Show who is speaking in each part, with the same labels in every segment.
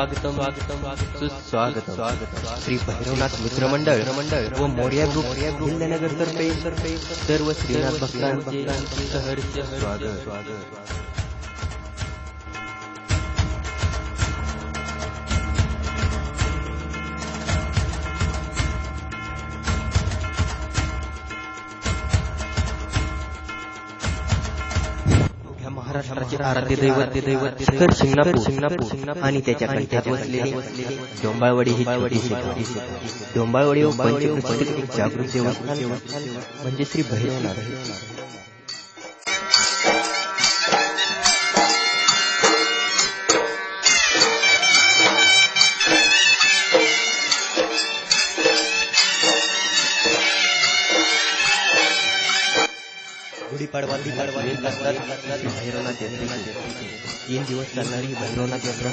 Speaker 1: सुस्वागतम श्री भैरवनाथ मित्र मंडळ व मोर्या ग्रुप हिंदनगर तर्फे सर्व श्रीनाथ भक्तांचे सहर्ष स्वागत। महाराष्ट्राचे आराध्य दैवत शिखर शिंगणापूर आणि त्याच्या कंठ्यात वसलेले डोंबाळवाडी ही डोंबाळवाडी व पंचप्रतिष्ठित जागृत देवस्थान म्हणजे श्री भैरवनाथ। भैरवनाथ यात्रा 3 दिवस चालणारी भैरवनाथ यात्रा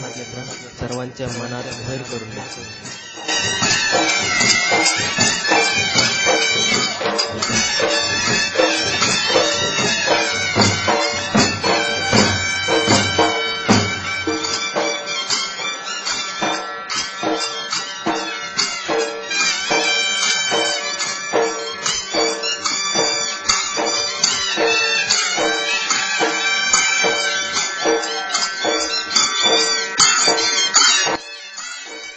Speaker 1: सर्वांच्या मनात घर करून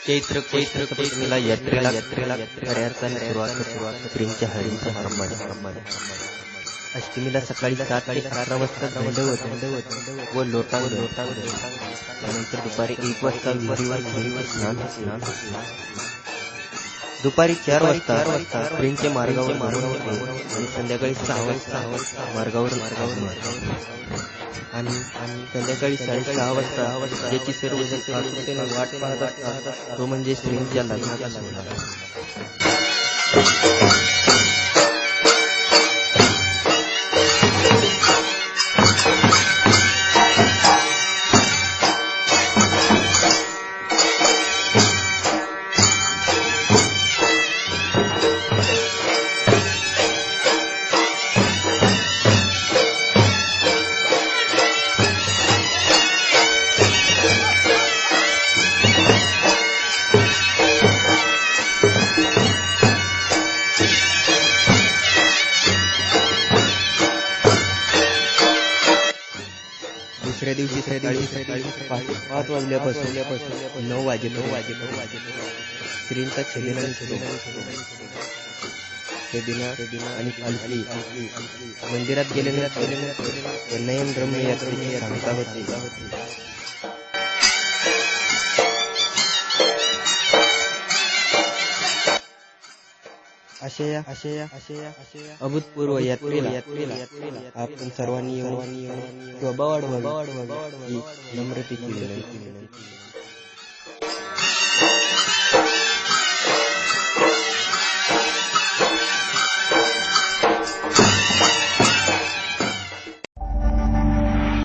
Speaker 1: चैत्र पौर्णिमेला यात्रेला खऱ्या अर्थाने सुरुवात श्रींच्या हरींच्या हरमाने अष्टमीला सकाळी 7 ते 11 वाजता दंडवत व लोटांगण त्यानंतर दुपारी 1 वाजता विहिरीवर स्नान दुपारी 4 वाजता श्रींचे मार्गावर आणि संध्याकाळी 6 वाजता मार्गावर आणि संध्याकाळी 6:30 वाजता ज्याची सर्व आतुरतेने वाट पाहत असतात तो म्हणजे श्रींच्या लग्नाचा सोहळा। दुसऱ्या दिवशी सकाळी 5 वाजल्यापासून 9 वाजेपर्यंत श्रींचा छेदना आणि पालखी मंदिरात गेल्यानंतर नयन रम्य यात्रेची सांगता होते। अशा अभूतपूर्व यात्रेला आपण सर्वांनी शोभा वाढवावी ही नम्रतेची विनंती।